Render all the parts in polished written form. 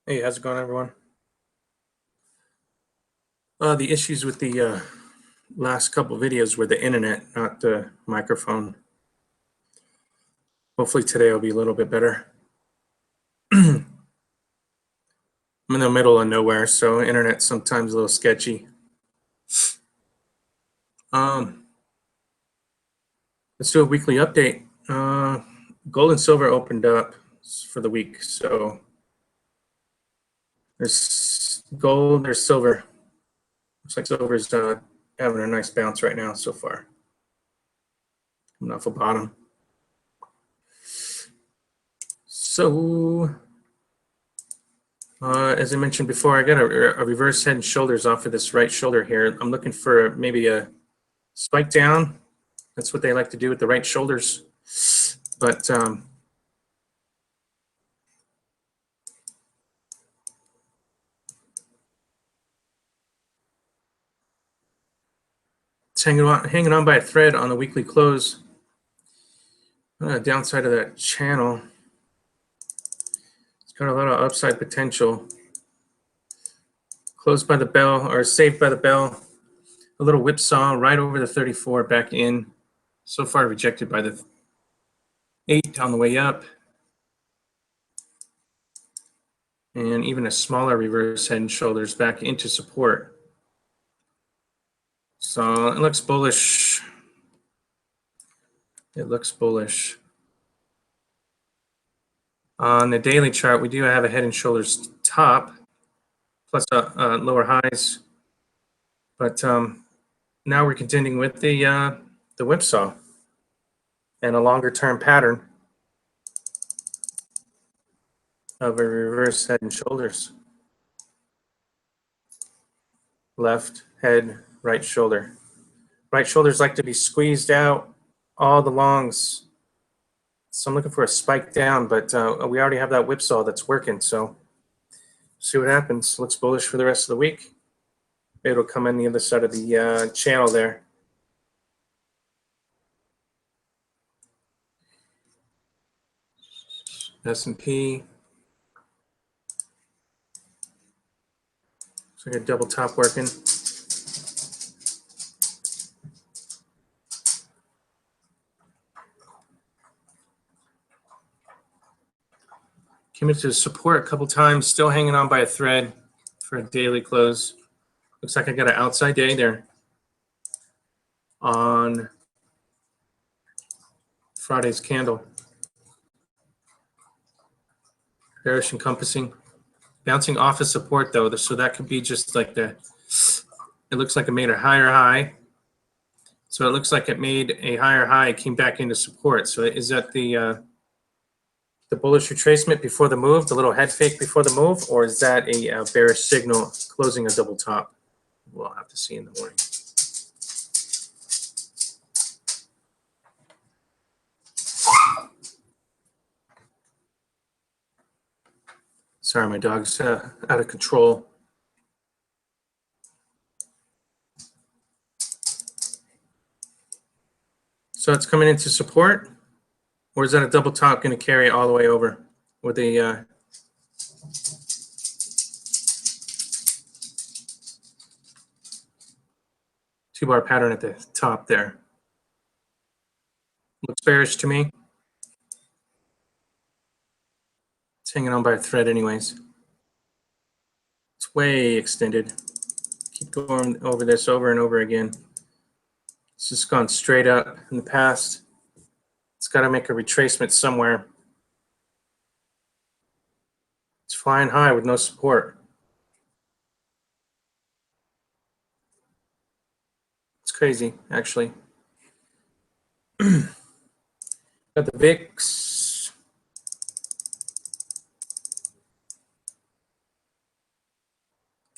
Hey, how's it going, everyone? The issues with the last couple videos were the internet, not the microphone. Hopefully today will be a little bit better. I'm in the middle of nowhere, so internet's sometimes a little sketchy. Um, let's do a weekly update. Gold and silver opened up for the week, so there's gold, there's silver. Looks like silver's having a nice bounce right now so far. Coming off a bottom. So as I mentioned before, I got a reverse head and shoulders off of this right shoulder here. I'm looking for maybe a spike down. That's what they like to do with the right shoulders. But it's hanging on by a thread on the weekly close. Downside of that channel. It's got a lot of upside potential. Closed by the bell, or saved by the bell. A little whipsaw right over the 34 back in. So far rejected by the 8 on the way up. And even a smaller reverse head and shoulders back into support. So it looks bullish. It looks bullish. On the daily chart, we do have a head and shoulders top plus lower highs. But now we're contending with the whipsaw and a longer term pattern of a reverse head and shoulders. Left head, right shoulder. Right shoulders like to be squeezed out all the longs. So I'm looking for a spike down, but we already have that whipsaw that's working. So see what happens. Looks bullish for the rest of the week. Maybe it'll come in the other side of the channel there. S&P. Looks like a double top working. Came into support a couple times, still hanging on by a thread for a daily close. Looks like I got an outside day there on Friday's candle. Bearish encompassing. Bouncing off of support though, so that could be just like it looks like it made a higher high. So it looks like it made a higher high, came back into support. So is that the bullish retracement before the move, the little head fake before the move, or is that a bearish signal closing a double top? We'll have to see in the morning. Sorry, my dog's out of control. So it's coming into support, or is that a double top going to carry all the way over with a two-bar pattern at the top there? Looks bearish to me. It's hanging on by a thread anyways. It's way extended. Keep going over this over and over again. It's just gone straight up in the past. It's got to make a retracement somewhere. It's flying high with no support. It's crazy, actually. Got the VIX.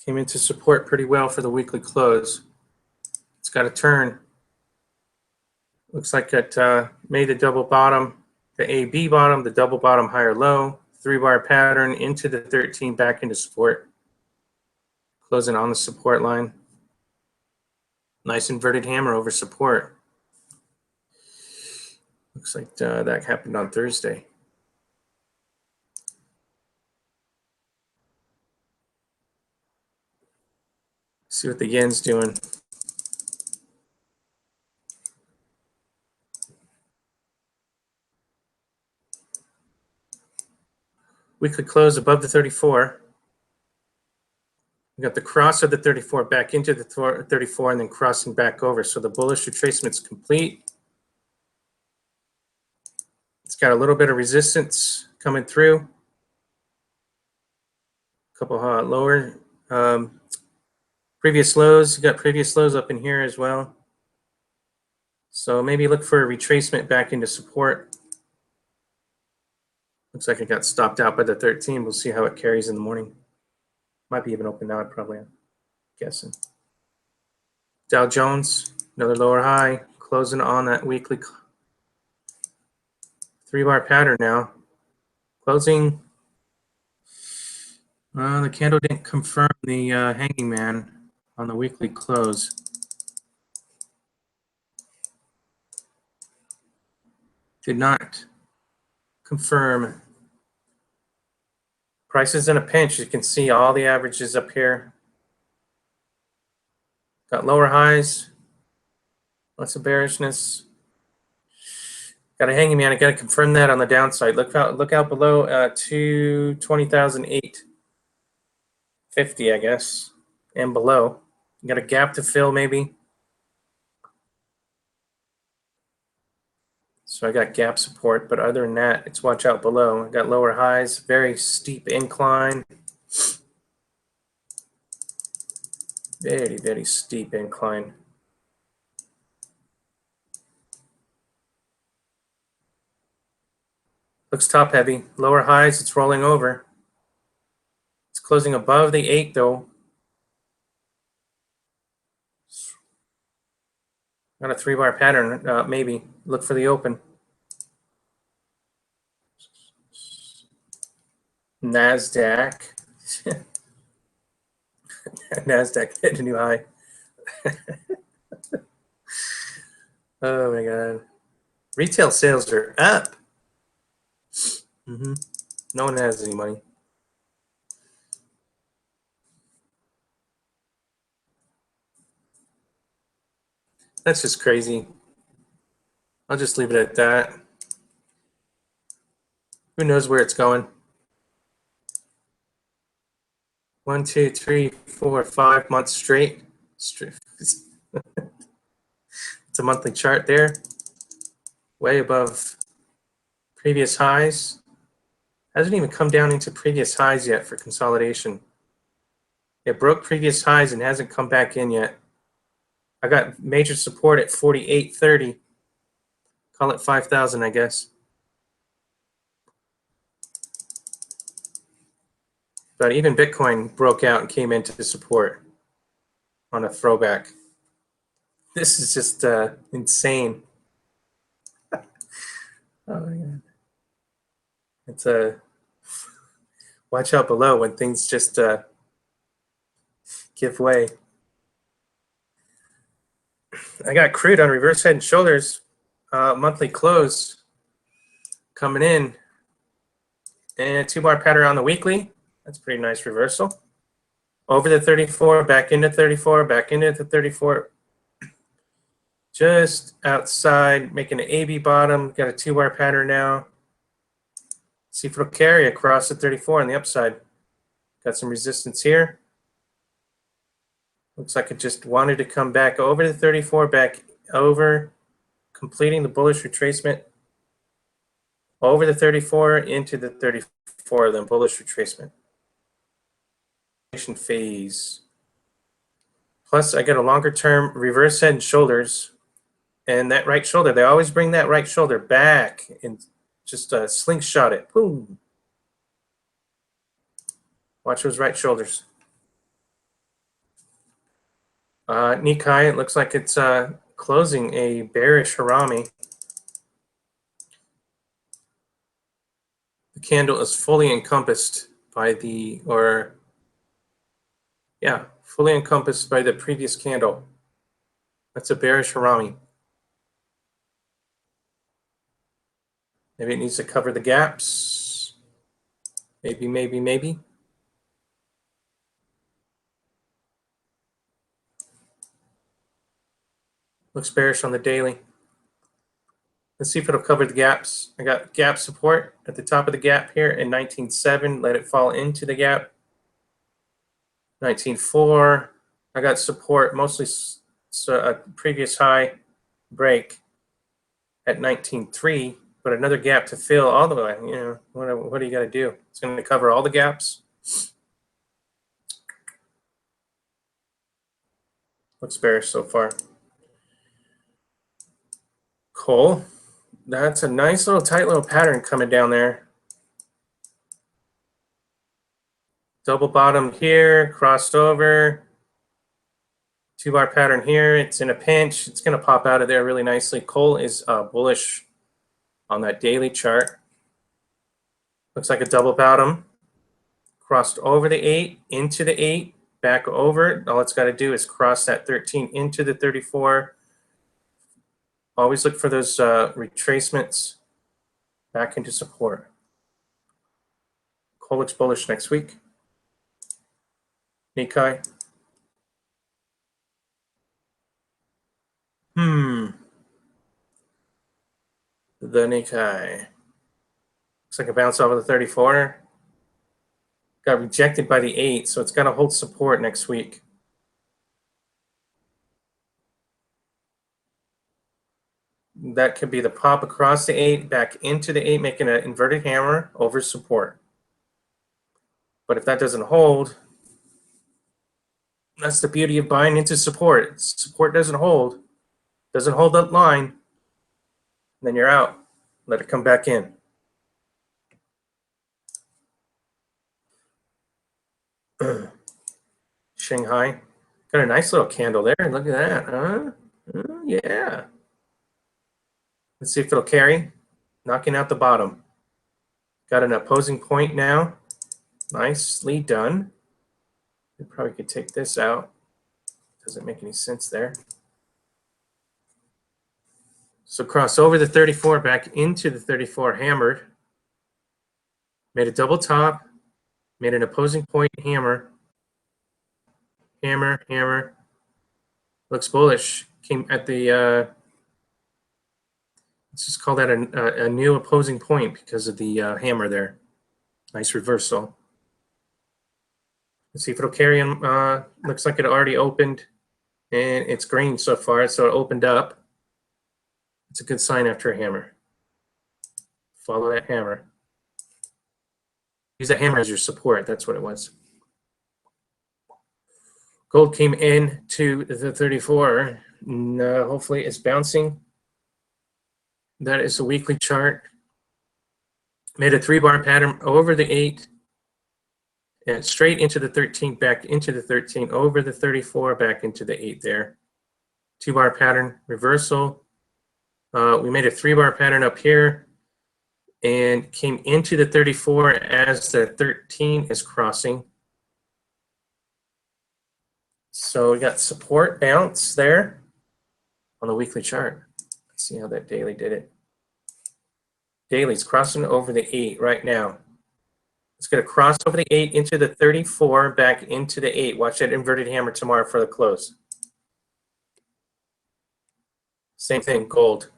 Came into support pretty well for the weekly close. It's got a turn. Looks like it made the double bottom, the AB bottom, the double bottom higher low, 3-bar pattern into the 13 back into support. Closing on the support line. Nice inverted hammer over support. Looks like that happened on Thursday. See what the yen's doing. Weekly close above the 34. We got the cross of the 34 back into the 34 and then crossing back over. So the bullish retracement's complete. It's got a little bit of resistance coming through. A couple lower. Previous lows, you got previous lows up in here as well. So maybe look for a retracement back into support. Looks like it got stopped out by the 13. We'll see how it carries in the morning. Might be even open now, probably, I'm guessing. Dow Jones, another lower high, closing on that weekly 3-bar pattern now. Closing. The candle didn't confirm the hanging man on the weekly close. Did not confirm. Prices in a pinch. You can see all the averages up here. Got lower highs. Lots of bearishness. Got a hanging man. I got to confirm that on the downside. Look out below 220,850, I guess, and below. You got a gap to fill maybe. So I got gap support, but other than that, it's watch out below. I got lower highs, very steep incline. Very, very steep incline. Looks top heavy. Lower highs, it's rolling over. It's closing above the 8 though. Got a 3-bar pattern, maybe. Look for the open. NASDAQ. NASDAQ hit a new high. Oh my God. Retail sales are up. No one has any money. That's just crazy. I'll just leave it at that. Who knows where it's going? 1, 2, 3, 4, 5 months straight. It's a monthly chart there. Way above previous highs. Hasn't even come down into previous highs yet for consolidation. It broke previous highs and hasn't come back in yet. I got major support at 48.30. Call it 5,000, I guess. But even Bitcoin broke out and came into support on a throwback. This is just insane. Oh my God. It's a watch out below when things just give way. I got crude on reverse head and shoulders, monthly close coming in, and 2-bar pattern on the weekly. That's a pretty nice reversal. Over the 34, back into 34, back into the 34. Just outside, making an AB bottom. Got a 2-bar pattern now. See if it'll carry across the 34 on the upside. Got some resistance here. Looks like it just wanted to come back over the 34, back over, completing the bullish retracement. Over the 34, into the 34, then bullish retracement. Phase. Plus, I get a longer term reverse head and shoulders. And that right shoulder, they always bring that right shoulder back and just slingshot it. Boom. Watch those right shoulders. Nikkei, it looks like it's closing a bearish harami. The candle is fully encompassed by the, fully encompassed by the previous candle. That's a bearish harami. Maybe it needs to cover the gaps. Maybe. Looks bearish on the daily. Let's see if it'll cover the gaps. I got gap support at the top of the gap here in 19.7. Let it fall into the gap. 19.4. I got support mostly a previous high break at 19.3, but another gap to fill all the way. You know, what do you got to do? It's going to cover all the gaps. Looks bearish so far. Coal. That's a nice little tight little pattern coming down there. Double bottom here, crossed over. 2-bar pattern here. It's in a pinch. It's going to pop out of there really nicely. Coal is bullish on that daily chart. Looks like a double bottom. Crossed over the 8, into the 8, back over. All it's got to do is cross that 13 into the 34. Always look for those retracements back into support. Coal looks bullish next week. Nikkei. The Nikkei. Looks like a bounce off of the 34. Got rejected by the 8, so it's got to hold support next week. That could be the pop across the 8, back into the 8, making an inverted hammer over support. But if that doesn't hold, that's the beauty of buying into support. Support doesn't hold that line, then you're out. Let it come back in. Shanghai. Got a nice little candle there. Look at that. Huh? Yeah. Let's see if it'll carry. Knocking out the bottom. Got an opposing point now. Nicely done. We probably could take this out. Doesn't make any sense there. So cross over the 34, back into the 34, hammered. Made a double top. Made an opposing point, hammer. Hammer, hammer. Looks bullish. Came at the, let's just call that a new opposing point because of the hammer there. Nice reversal. Let's see if it'll carry on. Looks like it already opened, and it's green so far, so it opened up. It's a good sign after a hammer. Follow that hammer. Use that hammer as your support. That's what it was. Gold came in to the 34. And, hopefully it's bouncing. That is a weekly chart. Made a 3-bar pattern over the 8. And straight into the 13, back into the 13, over the 34, back into the 8 there. 2-bar pattern, reversal. We made a 3-bar pattern up here and came into the 34 as the 13 is crossing. So we got support bounce there on the weekly chart. Let's see how that daily did it. Daily's crossing over the 8 right now. It's going to cross over the 8 into the 34, back into the 8. Watch that inverted hammer tomorrow for the close. Same thing, gold.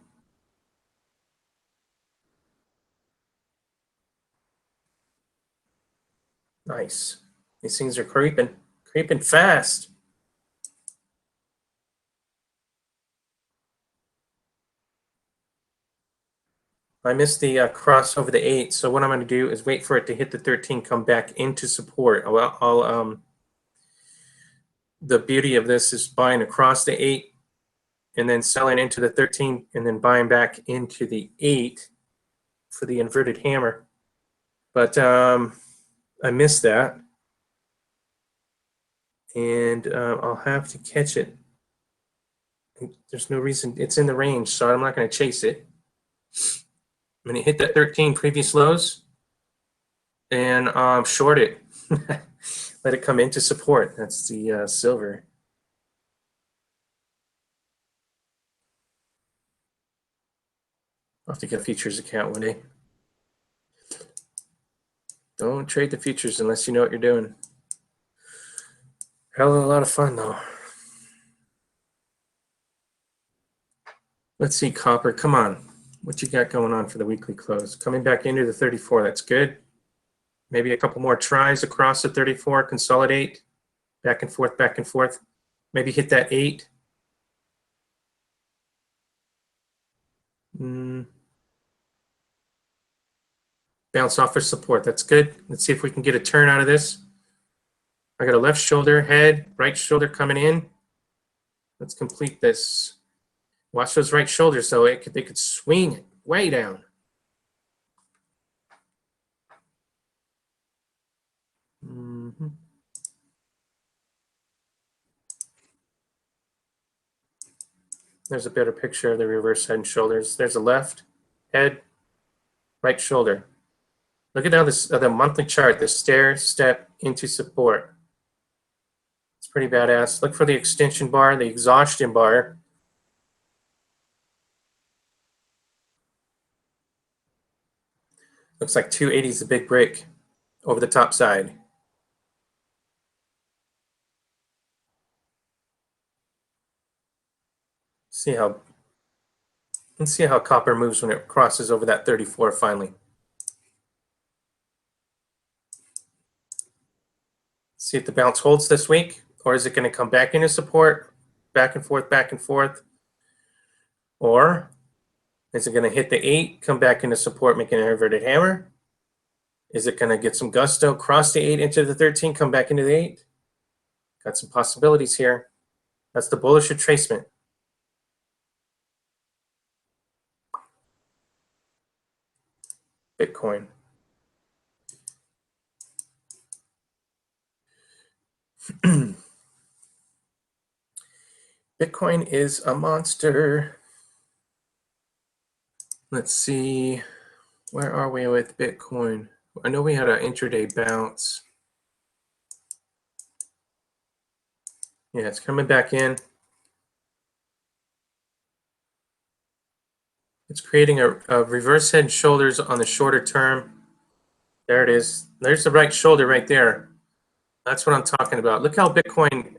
Nice. These things are creeping fast. I missed the cross over the 8, so what I'm going to do is wait for it to hit the 13, come back into support. The beauty of this is buying across the 8 and then selling into the 13 and then buying back into the 8 for the inverted hammer. But I missed that, and I'll have to catch it. There's no reason. It's in the range, so I'm not going to chase it. I'm going to hit that 13 previous lows and short it. Let it come into support. That's the silver. I'll have to get a futures account one day. Don't trade the futures unless you know what you're doing. Hell of a lot of fun, though. Let's see, copper, come on. What you got going on for the weekly close? Coming back into the 34, that's good. Maybe a couple more tries across the 34, consolidate, back and forth, back and forth. Maybe hit that 8. Bounce off for support, that's good. Let's see if we can get a turn out of this. I got a left shoulder, head, right shoulder coming in. Let's complete this. Watch those right shoulders, though. They could swing it way down. There's a better picture of the reverse head and shoulders. There's a left head, right shoulder. Look at how this the monthly chart, the stair step into support. It's pretty badass. Look for the extension bar, the exhaustion bar. Looks like 280 is a big break over the top side. Let's see how copper moves when it crosses over that 34 finally. See if the bounce holds this week, or is it going to come back into support, back and forth, or is it going to hit the 8, come back into support, make an inverted hammer? Is it going to get some gusto, cross the 8 into the 13, come back into the 8? Got some possibilities here. That's the bullish retracement. Bitcoin. Bitcoin is a monster. Let's see. Where are we with Bitcoin? I know we had an intraday bounce. Yeah, it's coming back in. It's creating a reverse head and shoulders on the shorter term. There it is. There's the right shoulder right there. That's what I'm talking about. Look how Bitcoin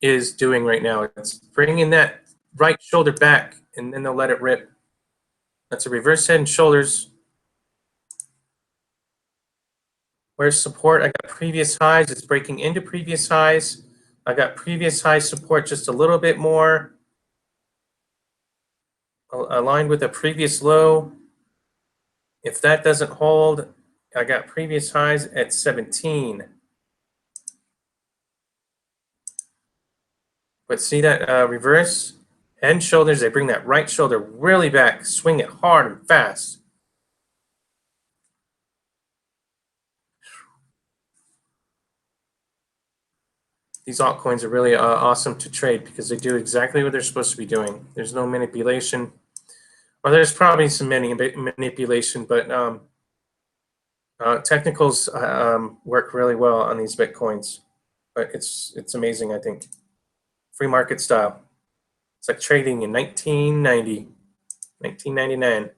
is doing right now. It's bringing that right shoulder back, and then they'll let it rip. That's a reverse head and shoulders. Where's support? I got previous highs. It's breaking into previous highs. I got previous high support just a little bit more aligned with a previous low. If that doesn't hold, I got previous highs at 17. But see that reverse head and shoulders, they bring that right shoulder really back, swing it hard and fast. These altcoins are really awesome to trade because they do exactly what they're supposed to be doing. There's no manipulation. Well, there's probably some manipulation, but technicals work really well on these Bitcoins. But it's amazing, I think. Free market style. It's like trading in 1990, 1999.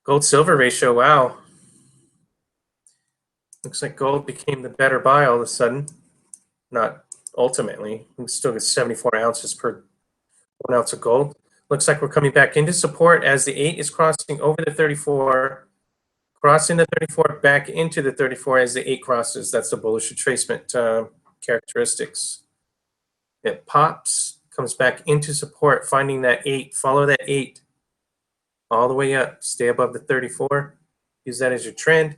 Gold-silver ratio, wow. Looks like gold became the better buy all of a sudden. Not ultimately. We still get 74 ounces per 1 ounce of gold. Looks like we're coming back into support as the 8 is crossing over the 34, crossing the 34, back into the 34 as the 8 crosses. That's the bullish retracement characteristics. It pops, comes back into support, finding that 8, follow that 8 all the way up, stay above the 34. Use that as your trend.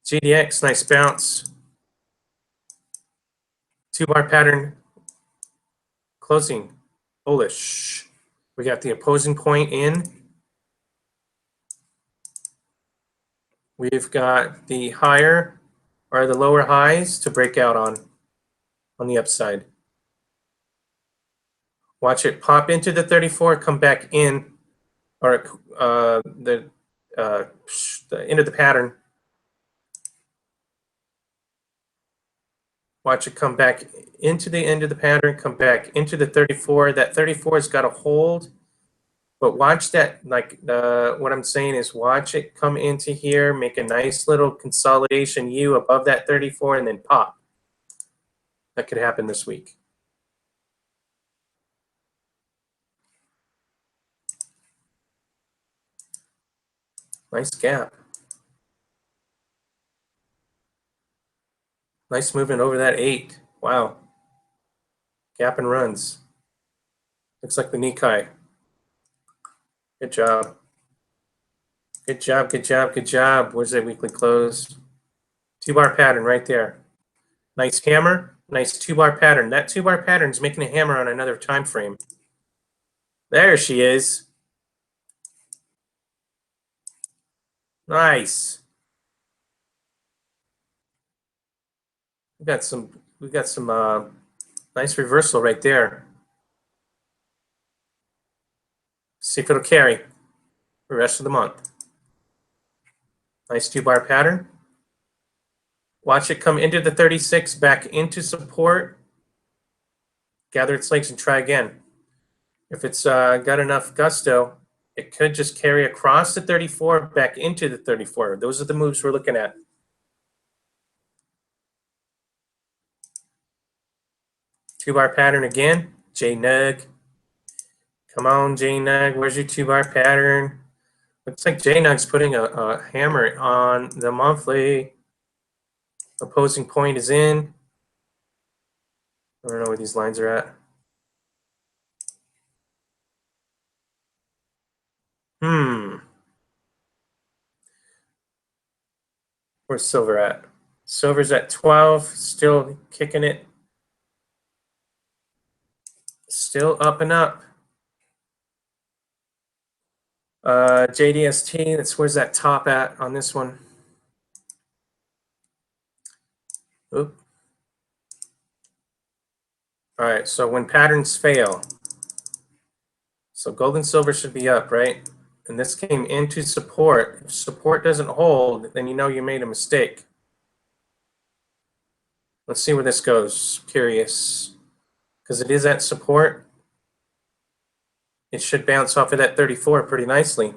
GDX, nice bounce. 2-bar pattern, closing, bullish. We got the opposing point in. We've got the higher or the lower highs to break out on the upside. Watch it pop into the 34, come back in, or the end of the pattern. Watch it come back into the end of the pattern, come back into the 34. That 34 has got to hold, but watch that, like what I'm saying is watch it come into here, make a nice little consolidation U above that 34, and then pop. That could happen this week. Nice gap. Nice movement over that 8. Wow. Gap and runs. Looks like the Nikkei. Good job. Good job, good job, good job. Where's that weekly close? 2-bar pattern right there. Nice hammer, nice 2-bar pattern. That 2-bar pattern is making a hammer on another time frame. There she is. Nice. We got some nice reversal right there. See if it'll carry the rest of the month. Nice 2-bar pattern. Watch it come into the 36, back into support, gather its legs and try again. If it's got enough gusto, it could just carry across the 34, back into the 34. Those are the moves we're looking at. Two-bar pattern again, J-Nug. Come on, J-Nug, where's your 2-bar pattern? Looks like J-Nug's putting a hammer on the monthly. Opposing point is in. I don't know where these lines are at. Where's silver at? Silver's at 12, still kicking it. Still up and up. JDST, where's that top at on this one? Oop. All right, so when patterns fail, so gold and silver should be up, right? And this came into support. If support doesn't hold, then you know you made a mistake. Let's see where this goes. Curious. Because it is at support. It should bounce off of that 34 pretty nicely.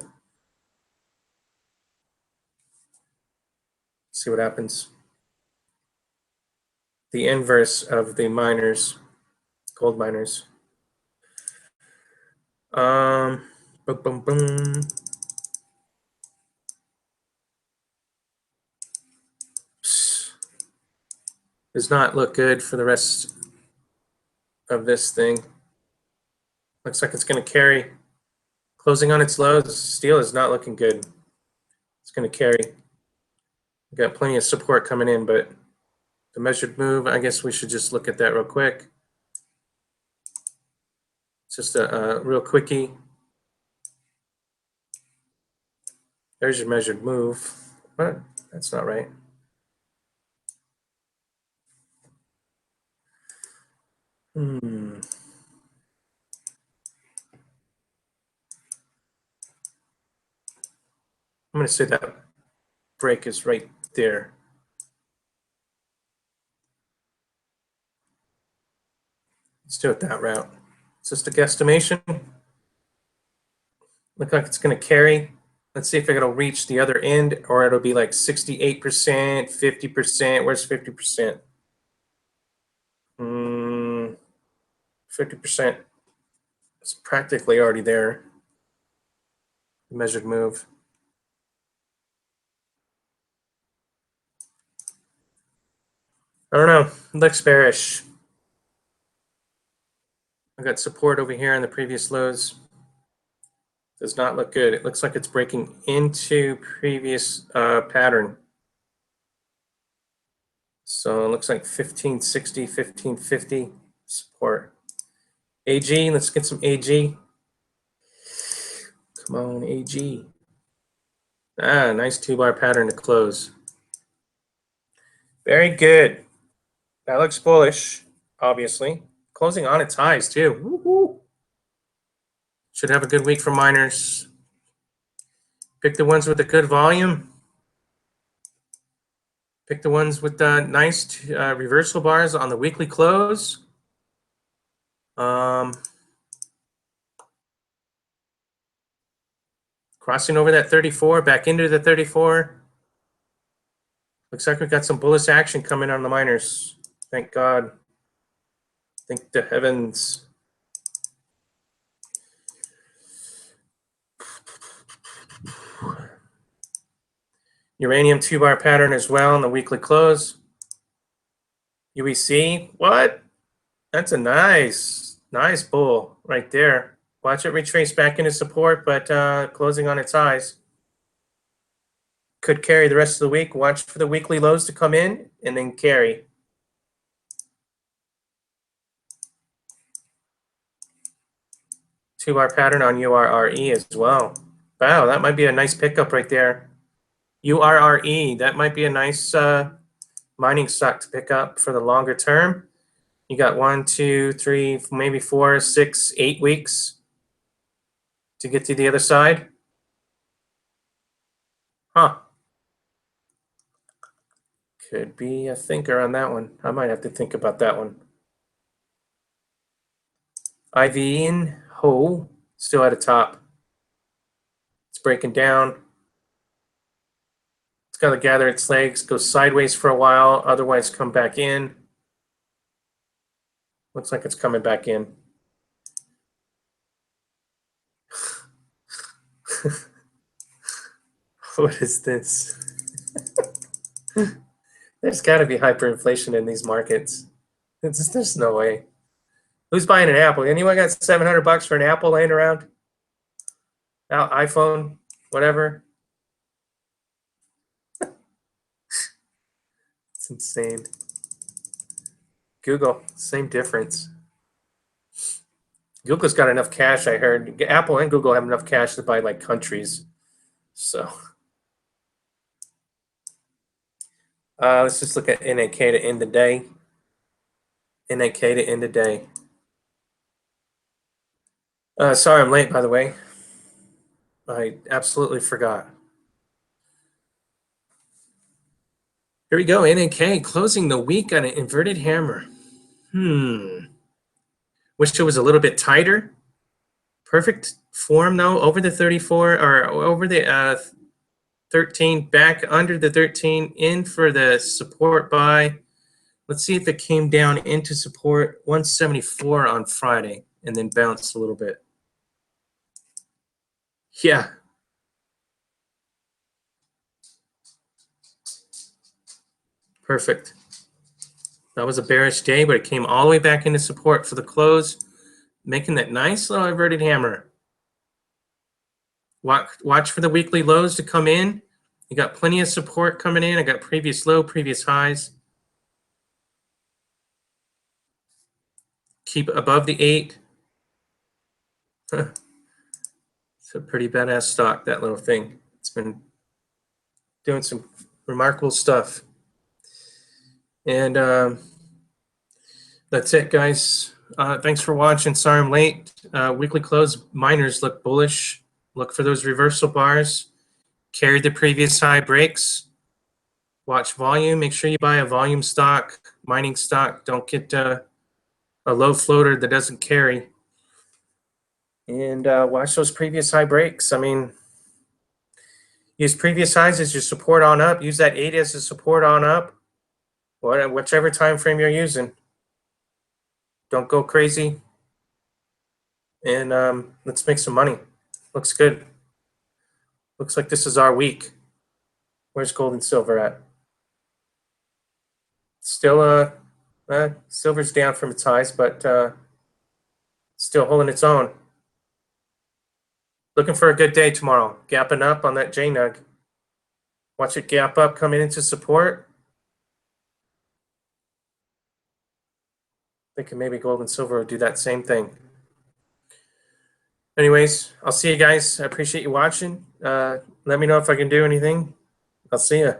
See what happens. The inverse of the miners, gold miners. Boom, boom, boom. Does not look good for the rest of this thing. Looks like it's going to carry. Closing on its lows, steel is not looking good. It's going to carry. We've got plenty of support coming in, but the measured move, I guess we should just look at that real quick. It's just a real quickie. There's your measured move. What? That's not right. I'm going to say that break is right there. Let's do it that route. It's just a guesstimation. Look like it's going to carry. Let's see if it'll reach the other end, or it'll be like 68%, 50%. Where's 50%? 50%. It's practically already there. Measured move. I don't know. Looks bearish. I got support over here on the previous lows. Does not look good. It looks like it's breaking into previous pattern. So it looks like 1560, 1550 support. AG, let's get some AG. Come on, AG. Nice 2-bar pattern to close. Very good. That looks bullish, obviously. Closing on its highs, too. Woo-hoo. Should have a good week for miners. Pick the ones with a good volume. Pick the ones with nice reversal bars on the weekly close. Crossing over that 34, back into the 34. Looks like we've got some bullish action coming on the miners. Thank God. Thank the heavens. Uranium 2-bar pattern as well in the weekly close. UEC, what? That's a nice bull right there. Watch it retrace back into support, but closing on its highs. Could carry the rest of the week. Watch for the weekly lows to come in and then carry. Two-bar pattern on URRE as well. Wow, that might be a nice pickup right there. URRE, that might be a nice mining stock to pick up for the longer term. You got 1, 2, 3, maybe 4, 6, 8 weeks to get to the other side. Huh. Could be a thinker on that one. I might have to think about that one. IV in Ho, still at the top. It's breaking down. It's got to gather its legs, go sideways for a while, otherwise come back in. Looks like it's coming back in. What is this? There's got to be hyperinflation in these markets. There's no way. Who's buying an Apple? Anyone got $700 for an Apple laying around? iPhone, whatever. It's insane. Google, same difference. Google's got enough cash, I heard. Apple and Google have enough cash to buy like countries. So let's just look at NAK to end the day. NAK to end the day. Sorry I'm late, by the way. I absolutely forgot. Here we go, NAK closing the week on an inverted hammer. Wish it was a little bit tighter. Perfect form though, over the 34 or over the 13, back under the 13, in for the support buy. Let's see if it came down into support 174 on Friday and then bounced a little bit. Yeah. Perfect. That was a bearish day, but it came all the way back into support for the close, making that nice little inverted hammer. Watch for the weekly lows to come in. You got plenty of support coming in. I got previous low, previous highs. Keep above the 8. It's a pretty badass stock, that little thing. It's been doing some remarkable stuff. And that's it, guys. Thanks for watching. Sorry I'm late. Weekly close miners look bullish. Look for those reversal bars. Carry the previous high breaks. Watch volume. Make sure you buy a volume stock, mining stock. Don't get a low floater that doesn't carry. And watch those previous high breaks. I mean, use previous highs as your support on up. Use that 8 as a support on up. Whichever time frame you're using. Don't go crazy. And let's make some money. Looks good. Looks like this is our week. Where's gold and silver at? Still, silver's down from its highs, but still holding its own. Looking for a good day tomorrow. Gapping up on that JNUG. Watch it gap up coming into support. Thinking maybe gold and silver will do that same thing. Anyways, I'll see you guys. I appreciate you watching. Let me know if I can do anything. I'll see you.